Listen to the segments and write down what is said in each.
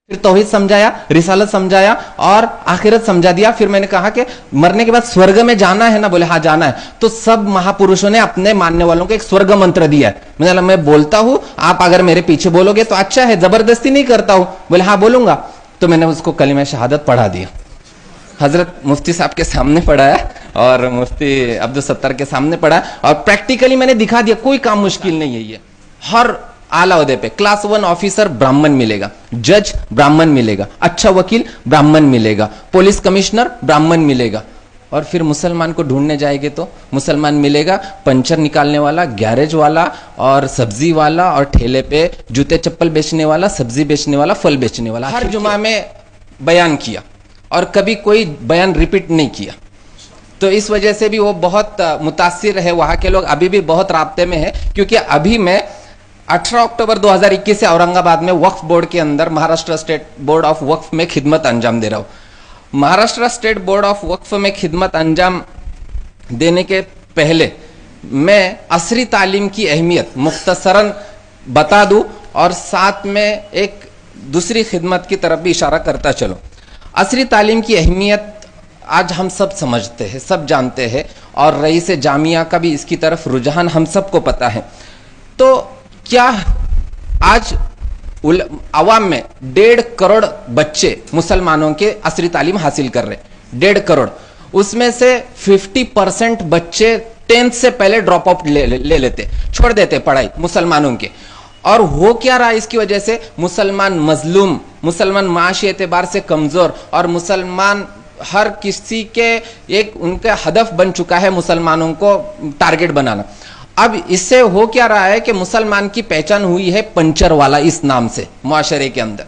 پھر توحید سمجھایا, رسالت سمجھایا اور آخرت سمجھا دیا. پھر میں نے کہا کہ مرنے کے بعد سورگ میں جانا ہے نا, بولے ہاں جانا ہے. تو سب مہاپروشوں نے اپنے ماننے والوں کو ایک سورگ منتر دیا ہے. میں بولتا ہوں, آپ اگر میرے پیچھے بولو گے تو اچھا ہے, زبردستی نہیں کرتا ہوں. بولے ہاں بولوں گا. تو میں نے اس کو کلمہ شہادت پڑھا دیا. حضرت مفتی صاحب کے سامنے پڑھایا اور مفتی عبدالستار کے سامنے پڑھا, اور پریکٹیکلی میں نے دکھا دیا کوئی کام مشکل نہیں ہے. یہ ہر اعلیٰ عہدے پہ کلاس 1 آفیسر برہمن ملے گا, جج برہمن ملے گا, اچھا وکیل برہمن ملے گا, پولیس کمشنر برہمن ملے گا. اور پھر مسلمان کو ڈھونڈنے جائے گے تو مسلمان ملے گا پنچر نکالنے والا, گیرج والا اور سبزی والا, اور ٹھیلے پہ جوتے چپل بیچنے والا, سبزی بیچنے والا, پھل بیچنے والا. ہر جمعہ میں بیان کیا اور کبھی کوئی بیان ریپیٹ نہیں کیا. تو اس وجہ سے بھی وہ بہت متاثر ہے. وہاں کے لوگ ابھی بھی بہت رابطے میں ہیں, کیونکہ ابھی میں 18 اکتوبر 2021 سے اورنگ آباد میں وقف بورڈ کے اندر مہاراشٹر اسٹیٹ بورڈ آف وقف میں خدمت انجام دے رہا ہوں. مہاراشٹر اسٹیٹ بورڈ آف وقف میں خدمت انجام دینے کے پہلے میں عصری تعلیم کی اہمیت مختصراً بتا دوں, اور ساتھ میں ایک دوسری خدمت کی طرف بھی اشارہ کرتا چلو. عصری تعلیم کی اہمیت آج ہم سب سمجھتے ہیں, سب جانتے ہیں, اور رئیس جامعہ کا بھی اس کی طرف رجحان ہم سب کو پتا ہے. تو کیا آج عوام میں 1.5 کروڑ بچے مسلمانوں کے عصری تعلیم حاصل کر رہے, 1.5 کروڑ. اس میں سے 50% بچے 10th سے پہلے ڈراپ آؤٹ لے لیتے, چھوڑ دیتے پڑھائی مسلمانوں کے. اور ہو کیا رہا اس کی وجہ سے؟ مسلمان مظلوم, مسلمان معاشی اعتبار سے کمزور, اور مسلمان ہر کسی کے ایک ان کا ہدف بن چکا ہے مسلمانوں کو ٹارگٹ بنانا. اب اس سے ہو کیا رہا ہے کہ مسلمان کی پہچان ہوئی ہے پنچر والا اس نام سے معاشرے کے اندر.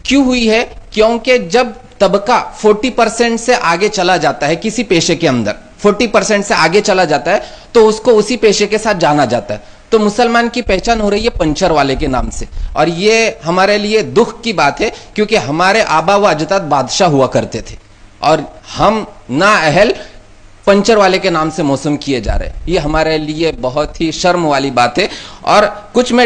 کیوں ہوئی ہے؟ کیونکہ جب طبقہ 40% سے آگے چلا جاتا ہے کسی پیشے کے اندر, 40% سے آگے چلا جاتا ہے تو اس کو اسی پیشے کے ساتھ جانا جاتا ہے. تو مسلمان کی پہچان ہو رہی ہے پنچر والے کے نام سے, اور یہ ہمارے لیے دکھ کی بات ہے, کیونکہ ہمارے آبا و اجداد بادشاہ ہوا کرتے تھے اور ہم نااہل پنچر والے کے نام سے موسوم کیے جا رہے ہیں. یہ ہمارے لیے بہت ہی شرم والی بات ہے. اور کچھ میں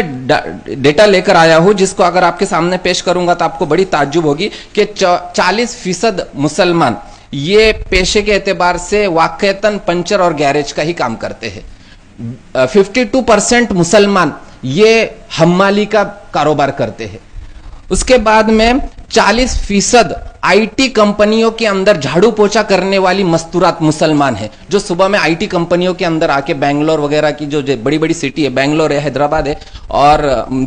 ڈیٹا لے کر آیا ہوں جس کو اگر آپ کے سامنے پیش کروں گا تو آپ کو بڑی تعجب ہوگی کہ 40% مسلمان یہ پیشے کے اعتبار سے واقعتاً پنچر اور گیرج کا ہی کام کرتے ہیں. 52% مسلمان یہ حمالی کا کاروبار کرتے ہیں. اس کے بعد میں 40% آئی ٹی کمپنیوں کے اندر جھاڑو پوچھا کرنے والی مستورات مسلمان ہیں, جو صبح میں آئی ٹی کمپنیوں کے اندر آ کے بنگلور وغیرہ کی جو بڑی بڑی سٹی ہے, بنگلور ہے, حیدرآباد ہے, اور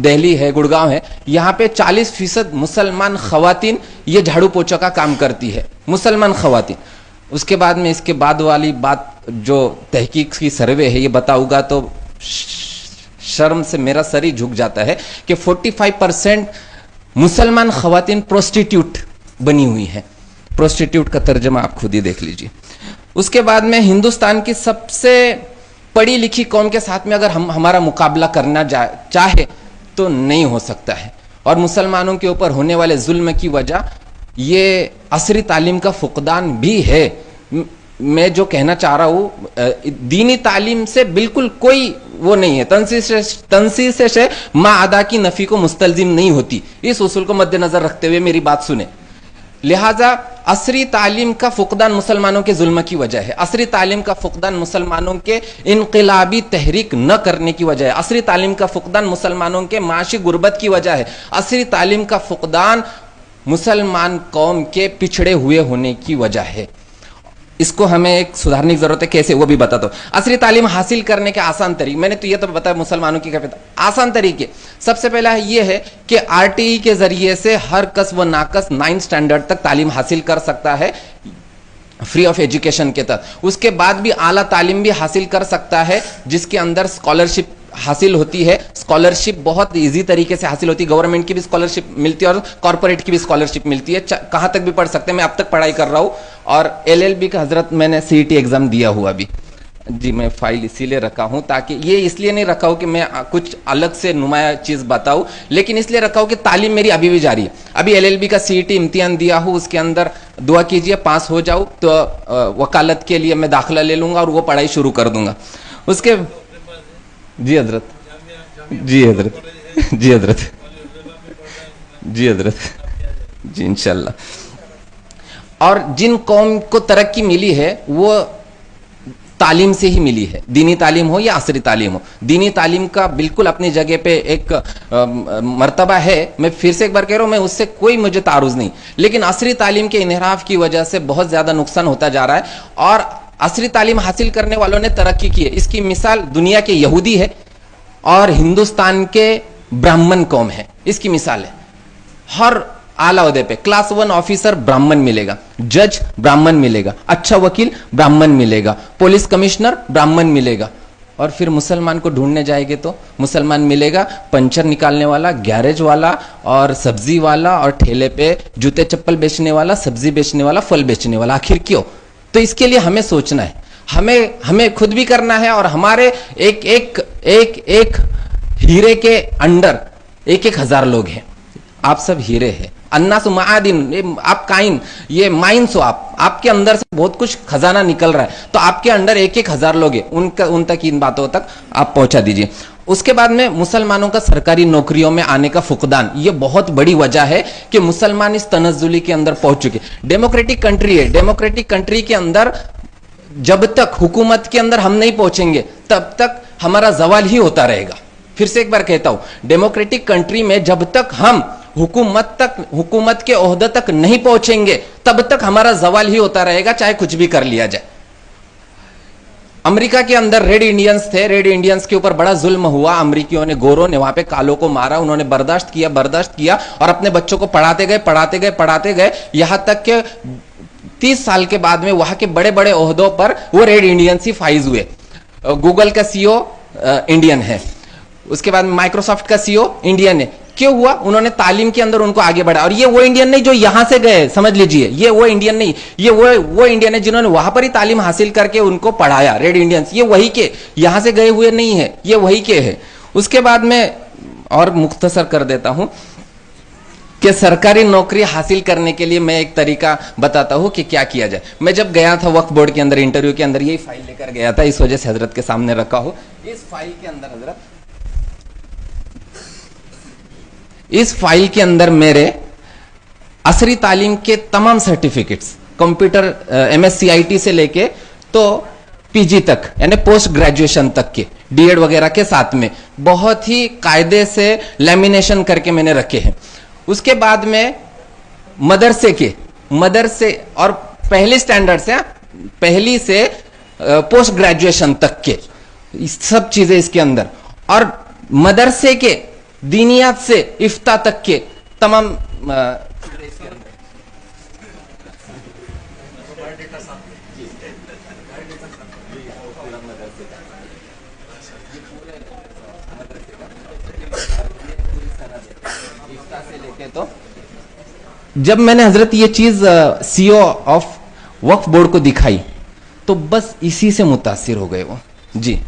دہلی ہے, گڑگاؤں ہے, یہاں پہ 40% مسلمان خواتین یہ جھاڑو پوچھا کا کام کرتی ہے, مسلمان خواتین. اس کے بعد میں اس کے بعد والی بات جو تحقیق کی سروے ہے یہ بتاؤں گا تو شرم سے میرا سر ہی جھک جاتا ہے کہ 45% مسلمان خواتین پروسٹیٹیوٹ بنی ہوئی ہیں. پروسٹیٹیوٹ کا ترجمہ آپ خود ہی دیکھ لیجئے. اس کے بعد میں ہندوستان کی سب سے پڑھی لکھی قوم کے ساتھ میں اگر ہم ہمارا مقابلہ کرنا چاہے تو نہیں ہو سکتا ہے. اور مسلمانوں کے اوپر ہونے والے ظلم کی وجہ یہ عصری تعلیم کا فقدان بھی ہے. میں جو کہنا چاہ رہا ہوں دینی تعلیم سے بالکل کوئی وہ نہیں ہے, تنسیص سے ما ادا کی نفی کو مستلزم نہیں ہوتی. اس اصول کو مد نظر رکھتے ہوئے میری بات سنیں. لہذا عصری تعلیم کا فقدان مسلمانوں کے ظلم کی وجہ ہے, عصری تعلیم کا فقدان مسلمانوں کے انقلابی تحریک نہ کرنے کی وجہ ہے, عصری تعلیم کا فقدان مسلمانوں کے معاشی غربت کی وجہ ہے, عصری تعلیم کا فقدان مسلمان قوم کے پچھڑے ہوئے ہونے کی وجہ ہے. اس کو ہمیں ایک سدھارنے کی ضرورت ہے. کیسے وہ بھی بتاتا ہوں. عصری تعلیم حاصل کرنے کے آسان طریقے, میں نے تو یہ تو بتایا مسلمانوں کی آسان طریقے. سب سے پہلا یہ ہے کہ RTE کے ذریعے سے ہر کس و ناقص 9 اسٹینڈرڈ تک تعلیم حاصل کر سکتا ہے فری آف ایجوکیشن کے تحت. اس کے بعد بھی اعلیٰ تعلیم بھی حاصل کر سکتا ہے جس کے اندر اسکالرشپ حاصل ہوتی ہے. اسکالرشپ بہت ایزی طریقے سے حاصل ہوتی ہے, گورنمنٹ کی بھی اسکالرشپ ملتی ہے اور کارپوریٹ کی بھی اسکالرشپ ملتی ہے. کہاں تک بھی پڑھ سکتے ہیں. میں اب تک پڑھائی کر رہا ہوں اور LLB کا حضرت میں نے CET ایگزام دیا ہوا بھی. جی میں فائل اسی لیے رکھا ہوں تاکہ یہ اس لیے نہیں رکھا ہوں کہ میں کچھ الگ سے نمایاں چیز بتاؤں, لیکن اس لیے رکھا ہوں کہ تعلیم میری ابھی بھی جاری ہے. ابھی LLB کا CET امتحان دیا ہوں, اس کے اندر دعا کیجئے پاس ہو جاؤ تو وکالت کے لیے میں داخلہ لے لوں گا اور وہ پڑھائی شروع کر دوں گا. اس کے جی حضرت, جی حضرت, جی حضرت, जी हजरत, जी इंशाल्लाह। और जिन कौम को तरक्की मिली है वो तालीम से ही मिली है, दीनी तालीम हो या असरी तालीम हो। दीनी तालीम का बिल्कुल अपनी जगह पे एक मर्तबा है, मैं फिर से एक बार कह रहा हूं, मैं उससे कोई मुझे तारुज नहीं, लेकिन असरी तालीम के इन्हिराफ की वजह से बहुत ज्यादा नुकसान होता जा रहा है और असरी तालीम हासिल करने वालों ने तरक्की की है। इसकी मिसाल दुनिया के यहूदी है और हिंदुस्तान के ब्राह्मण कौम है, इसकी मिसाल है। हर आला ओहदे पे क्लास 1 ऑफिसर ब्राह्मण मिलेगा, जज ब्राह्मण मिलेगा, अच्छा वकील ब्राह्मण मिलेगा, पुलिस कमिश्नर ब्राह्मण मिलेगा। और फिर मुसलमान को ढूंढने जाएंगे तो मुसलमान मिलेगा पंचर निकालने वाला, गैरेज वाला और सब्जी वाला और ठेले पे जूते चप्पल बेचने वाला, सब्जी बेचने वाला, फल बेचने वाला। आखिर क्यों? तो इसके लिए हमें सोचना है, हमें खुद भी करना है और हमारे एक एक एक एक हीरे के अंडर 1,000 लोग हैं। आप सब हीरे हैं, अन्नासु मादिन, आप काइन, ये माइंस हो, आपके अंदर से बहुत कुछ खजाना निकल रहा है, तो आपके अंदर 1,000 लोग हैं, उन तक इन बातों तक आप पहुंचा दीजिए। उसके बाद में मुसलमानों का सरकारी नौकरियों में आने का फुकदान, ये बहुत बड़ी वजह है कि मुसलमान इस तनज़्ज़ुली के अंदर पहुंच चुके। डेमोक्रेटिक कंट्री है, डेमोक्रेटिक कंट्री के अंदर जब तक हुकूमत के अंदर हम नहीं पहुंचेंगे तब तक हमारा जवाल ही होता रहेगा। फिर से एक बार कहता हूं, डेमोक्रेटिक कंट्री में जब तक हम हुकूमत के ओहदे तक नहीं पहुंचेंगे तब तक हमारा जवाल ही होता रहेगा, चाहे कुछ भी कर लिया जाए। अमेरिका के अंदर रेड इंडियंस थे, रेड इंडियंस के ऊपर बड़ा जुल्म हुआ, अमेरिकियों ने, गोरों ने वहां पे कालों को मारा, उन्होंने बर्दाश्त किया और अपने बच्चों को पढ़ाते गए यहां तक के 30 साल के बाद में वहां के बड़े बड़े ओहदों पर वो रेड इंडियंस ही फाइज हुए। गूगल का सीईओ इंडियन है, उसके बाद माइक्रोसॉफ्ट का सीईओ इंडियन है। क्यों हुआ? उन्होंने तालीम के अंदर उनको आगे बढ़ा। और ये वो इंडियन नहीं जो यहां से गए, समझ लीजिए, ये वो इंडियन नहीं, ये वो इंडियन है जिन्होंने वहां पर ही तालीम हासिल करके उनको पढ़ाया। रेड इंडियंस ये वही के, यहां से गए हुए नहीं है, ये वही के है। उसके बाद में और मुख्तसर कर देता हूं कि सरकारी नौकरी हासिल करने के लिए मैं एक तरीका बताता हूं कि क्या किया जाए। मैं जब गया था वक्फ बोर्ड के अंदर इंटरव्यू के अंदर, यही फाइल लेकर गया था, इस वजह से हजरत के सामने रखा हो। इस फाइल के अंदर हजरत, इस फाइल के अंदर मेरे असरी तालीम के तमाम सर्टिफिकेट्स, कंप्यूटर MSCIT से लेके तो PG तक, यानी पोस्ट ग्रेजुएशन तक के, DED वगैरह के साथ में बहुत ही कायदे से लैमिनेशन करके मैंने रखे हैं। उसके बाद में मदरसे और पहले स्टैंडर्ड से, पहली से पोस्ट ग्रेजुएशन तक के सब चीजें इसके अंदर, और मदरसे के दीनियात से इफ्ता तक के तमाम तो जब मैंने हजरत ये चीज CEO ऑफ वक्फ बोर्ड को दिखाई तो बस इसी से मुतासिर हो गए वो जी।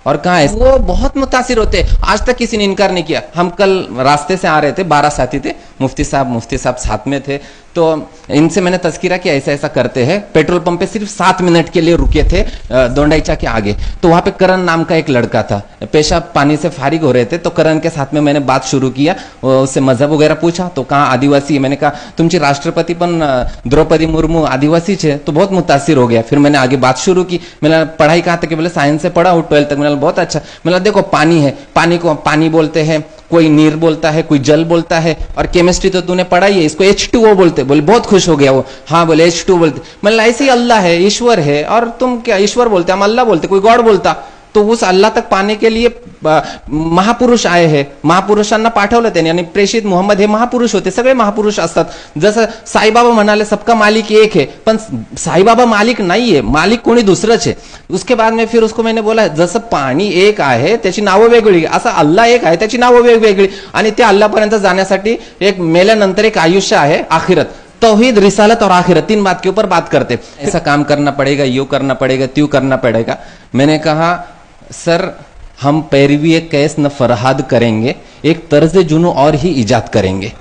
और कहा है वो बहुत मुतासिर होते, आज तक किसी ने इनकार नहीं किया। हम कल रास्ते से आ रहे थे, 12 साथी थे, मुफ्ती साहब साथ में थे, तो इनसे मैंने तस्कीरा किया ऐसा ऐसा करते हैं। पेट्रोल पंप पे सिर्फ 7 मिनट के लिए रुके थे दोंडाईचा के आगे, तो वहां पे करण नाम का एक लड़का था, पेशाब पानी से फारिग हो रहे थे, तो करण के साथ में मैंने बात शुरू किया, उससे मजहब वगैरह पूछा, तो कहा आदिवासी। मैंने कहा तुमची राष्ट्रपति पण द्रौपदी मुर्मू आदिवासी है, तो बहुत मुतासिर हो गया। फिर मैंने आगे बात शुरू की, मैंने पढ़ाई कहा था कि बोले साइंस से पढ़ा हूँ 12 तक। मैंने बहुत अच्छा। मैंने देखो पानी है, पानी को पानी बोलते हैं, कोई नीर बोलता है, कोई जल बोलता है, और केमिस्ट्री तो तूने पढ़ाई है, इसको H2O बोलते। बोले बहुत खुश हो गया वो, हाँ बोले H2 बोलते। मतलब ऐसे ही अल्लाह है, ईश्वर है, और तुम क्या ईश्वर बोलते, हम अल्लाह बोलते, कोई गॉड बोलता। तो उस अल्लाह तक पाने के लिए महापुरुष आए हैं, महापुरुषांना पाठवलं त्यांनी, आणि प्रेषित मोहम्मद हे महापुरुष होते, सगळे महापुरुष असतात। जसं साईबाबा म्हणाले सबका मालिक एक है, पण साईबाबा मालिक नाहीये, मालिक कोणी दुसरंच आहे। उसके बाद में फिर उसको मैंने बोला जसं पाणी एक आहे त्याची नावं वेगवेगळी, असं अल्लाह एक आहे त्याची नावं वेगवेगळी, आणि त्या अल्लाहपर्यंत जाण्यासाठी एक मेल्यानंतर एक आयुष्य आहे आखिरत। तौहीद, रिसालत और आखिरत, 3 बात के ऊपर बात करते। ऐसा काम करना पड़ेगा, यूं करना पड़ेगा, त्यों करना पड़ेगा। मैंने कहा सर हम पैरवी एक कैस न फरहाद करेंगे, एक तर्ज जुनू और ही इजाद करेंगे,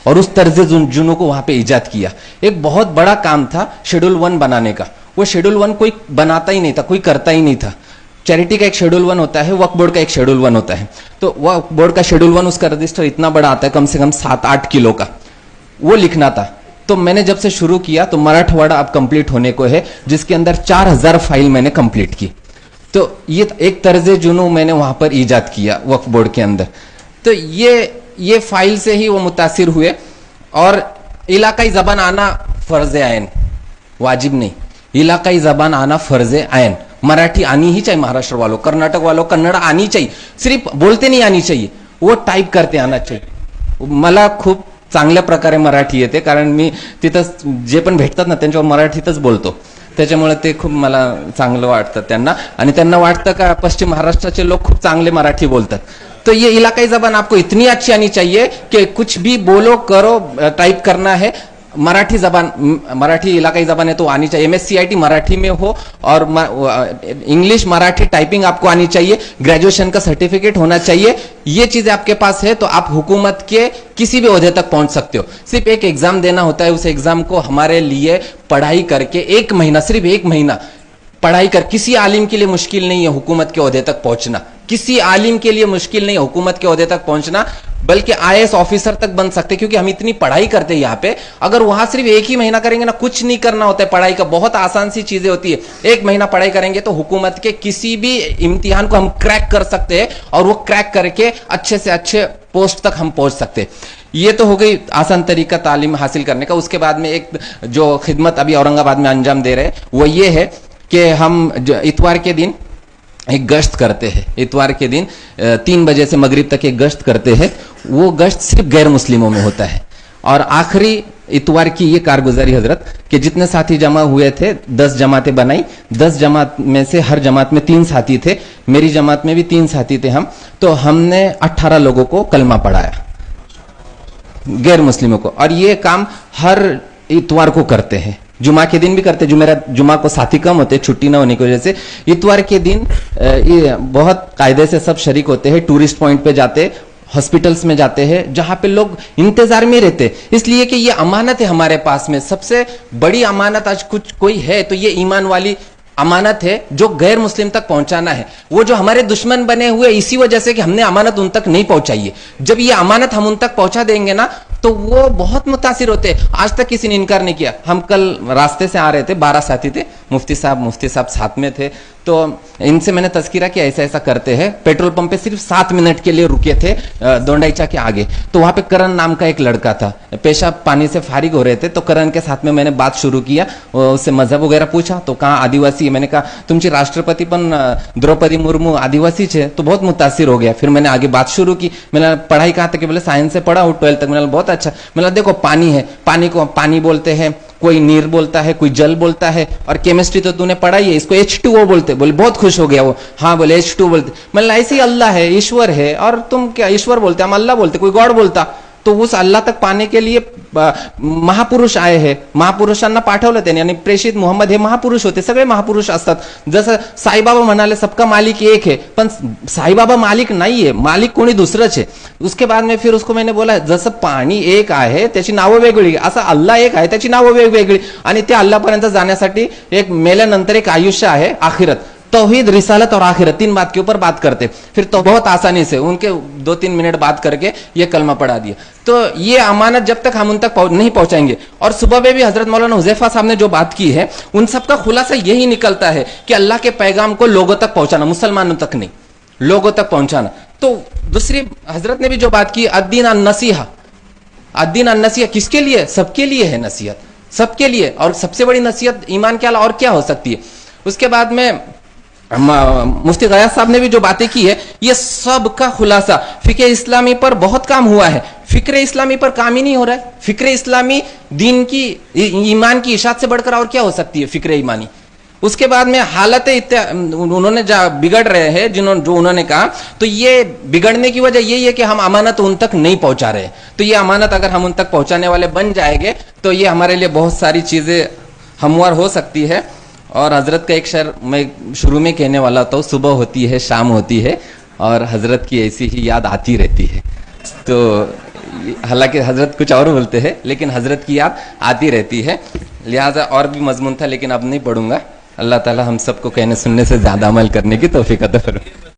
और उस तर्ज जुनू को वहां पे इजाद किया। एक बहुत बड़ा काम था शेड्यूल 1 बनाने का, वो शेड्यूल 1 कोई बनाता ही नहीं था, कोई करता ही नहीं था। चैरिटी का एक शेड्यूल 1 होता है, वक्फ बोर्ड का एक शेड्यूल 1 होता है। तो वक्फ बोर्ड का शेड्यूल 1 उसका रजिस्टर इतना बड़ा आता है, कम से कम 7-8 किलो का, वो लिखना था। तो मैंने जब से शुरू किया तो मराठवाड़ा अब कंप्लीट होने को है, जिसके अंदर 4000 फाइल मैंने कंप्लीट की। तो ये एक तर्ज जुनू मैंने वहां पर ईजाद किया वक्फ बोर्ड के अंदर। तो ये फाइल से ही वो मुतासिर हुए। और इलाकाई जबान आना फर्ज आयन, वाजिब नहीं, इलाकाई जबान आना फर्ज आयन। मराठी आनी ही चाहिए महाराष्ट्र वालों, कर्नाटक वालों कन्नड आनी चाहिए, सिर्फ बोलते नहीं आनी चाहिए, वो टाईप करते आना चाहिए। मला खूप चांगल्या प्रकारे मराठी येते, कारण मी तिथं जे पण भेटतात ना त्यांच्यावर मराठीतच बोलतो, त्याच्यामुळे ते खूप मला चांगलं वाटतं त्यांना। आणि त्यांना वाटतं का पश्चिम महाराष्ट्राचे लोग खूप चांगले मराठी बोलतात। तो ये इलाकाई जबान आपको इतनी अच्छी आनी चाहिए कि कुछ भी बोलो करो, टाइप करना है, मराठी जबान, मराठी इलाकाई जबान है तो आनी चाहिए। MSCIT मराठी में हो और इंग्लिश मराठी टाइपिंग आपको आनी चाहिए, ग्रेजुएशन का सर्टिफिकेट होना चाहिए। ये चीजें आपके पास है तो आप हुकूमत के किसी भी ओहदे तक पहुंच सकते हो। सिर्फ एक एग्जाम देना होता है, उस एग्जाम को हमारे लिए पढ़ाई करके 1 महीना, सिर्फ 1 महीना पढ़ाई कर, किसी आलिम के लिए मुश्किल नहीं है हुकूमत के ओहदे तक पहुंचना, किसी आलिम के लिए मुश्किल नहीं है हुकूमत के ओहदे तक पहुंचना, बल्कि IAS ऑफिसर तक बन सकते, क्योंकि हम इतनी पढ़ाई करते हैं यहाँ पे। अगर वहां सिर्फ 1 ही महीना करेंगे ना, कुछ नहीं करना होता है पढ़ाई का, बहुत आसान सी चीजें होती है। 1 महीना पढ़ाई करेंगे तो हुकूमत के किसी भी इम्तिहान को हम क्रैक कर सकते हैं, और वो क्रैक करके अच्छे से अच्छे पोस्ट तक हम पहुंच सकते हैं। ये तो हो गई आसान तरीका तालीम हासिल करने का। उसके बाद में एक जो खिदमत अभी औरंगाबाद में अंजाम दे रहे हैं वो ये है कि हम इतवार के दिन एक गश्त करते हैं। इतवार के दिन 3 बजे से मगरिब तक एक गश्त करते हैं। वो गश्त सिर्फ गैर मुस्लिमों में होता है। और आखिरी इतवार की ये कारगुजारी हजरत कि जितने साथी जमा हुए थे, 10 जमातें बनाई, 10 जमात में से हर जमात में 3 साथी थे, मेरी जमात में भी 3 साथी थे हम, तो हमने 18 लोगों को कलमा पढ़ाया, गैर मुस्लिमों को। और ये काम हर इतवार को करते हैं, जुमा के दिन भी करते। जो मेरा जुमा को साथी कम होते, छुट्टी ना होने की वजह से, इतवार के दिन ये बहुत कायदे से सब शरीक होते हैं। टूरिस्ट पॉइंट पे जाते, हॉस्पिटल्स में जाते हैं, जहां पे लोग इंतजार में रहते, इसलिए कि ये अमानत है हमारे पास में। सबसे बड़ी अमानत आज कुछ कोई है तो ये ईमान वाली अमानत है जो गैर मुस्लिम तक पहुंचाना है। वो जो हमारे दुश्मन बने हुए इसी वजह से कि हमने अमानत उन तक नहीं पहुंचाई है। जब ये अमानत हम उन तक पहुंचा देंगे ना तो वो बहुत मुतासिर होते हैं। आज तक किसी ने इनकार नहीं किया। हम कल रास्ते से आ रहे थे, 12 साथी थे, मुफ्ती साहब साथ में थे, तो इनसे मैंने तस्कीरा किया ऐसा ऐसा करते हैं। पेट्रोल पंप पे सिर्फ 7 मिनट के लिए रुके थे दोंडाईचा के आगे, तो वहां पे करण नाम का एक लड़का था, पेशाब पानी से फारिग हो रहे थे, तो करण के साथ में मैंने बात शुरू किया, उससे मजहब वगैरह पूछा, तो कहा आदिवासी। मैंने कहा तुमची राष्ट्रपति पण द्रौपदी मुर्मू आदिवासी है, तो बहुत मुतासिर हो गया। फिर मैंने आगे बात शुरू की, मैंने पढ़ाई कहा था कि बोले साइंस से पढ़ा हूँ 12 तक। मैंने बहुत अच्छा। मैंने देखो पानी है, पानी को पानी बोलते हैं, कोई नीर बोलता है, कोई जल बोलता है, और केमिस्ट्री तो तूने पढ़ाई है, इसको H2O बोलते। बोले बहुत खुश हो गया वो, हाँ बोले H2O बोलते। मतलब ऐसे ही अल्लाह है, ईश्वर है, और तुम क्या ईश्वर बोलते, हम अल्लाह बोलते, कोई गॉड बोलता। तो उस अल्लाह तक पाने के लिए महापुरुष आए हैं, महापुरुषांना पाठवलं त्यांनी, आणि प्रेषित मोहम्मद हे महापुरुष होते, सगळे महापुरुष असतात। जसं साईबाबा म्हणाले सबका मालिक एक है, पण साईबाबा मालिक नाहीये, मालिक कोणी दुसरंच आहे। उसके बाद में फिर उसको मैंने बोला जसं पाणी एक आहे त्याची नावं वेगवेगळी, असं अल्लाह एक आहे त्याची नावं वेगवेगळी, आणि त्या अल्लाहपर्यंत जाण्यासाठी एक मेल्यानंतर एक आयुष्य आहे आखिरत। तौहीद, रिसालत और आखिरत, 3 बात के ऊपर बात करते। फिर तो बहुत आसानी से उनके 2-3 मिनट बात करके ये कलमा पढ़ा दिया। तो ये अमानत जब तक हम उन तक नहीं पहुंचाएंगे। और सुबह में भी हजरत मौलाना हुजैफा साहब ने जो बात की है, उन सब का खुलासा यही निकलता है कि अल्लाह के पैगाम को लोगों तक पहुंचाना, मुसलमानों तक नहीं, लोगों तक पहुंचाना। तो दूसरी हजरत ने भी जो बात की, अद्दीन अन-नसीहा, अद्दीन अन-नसीहा किसके लिए? सबके लिए है नसीहत, सबके लिए। और सबसे बड़ी नसीहत ईमान के अलावा और क्या हो सकती है? उसके बाद में मुफ्ती गयास साहब ने भी जो बातें की है, ये सब का खुलासा फिक्र इस्लामी पर बहुत काम हुआ है। फिक्र इस्लामी पर काम ही नहीं हो रहा है। फिक्र इस्लामी दीन की, ईमान की इशात से बढ़कर और क्या हो सकती है फिक्र ईमानी। उसके बाद में हालतें उन्होंने बिगड़ रहे हैं जो उन्होंने कहा, तो ये बिगड़ने की वजह यही है कि हम अमानत उन तक नहीं पहुंचा रहे। तो ये अमानत अगर हम उन तक पहुंचाने वाले बन जाएंगे तो ये हमारे लिए बहुत सारी चीजें हमवार हो सकती है। और हजरत का एक शेर मैं शुरू में कहने वाला था, सुबह होती है शाम होती है और हजरत की ऐसी ही याद आती रहती है। तो हालांकि हजरत कुछ और बोलते हैं लेकिन हजरत की याद आती रहती है। लिहाजा और भी मजमून था लेकिन अब नहीं पढ़ूंगा, اللہ تعالی ہم سب کو کہنے سننے سے زیادہ عمل کرنے کی توفیق عطا فرمائے.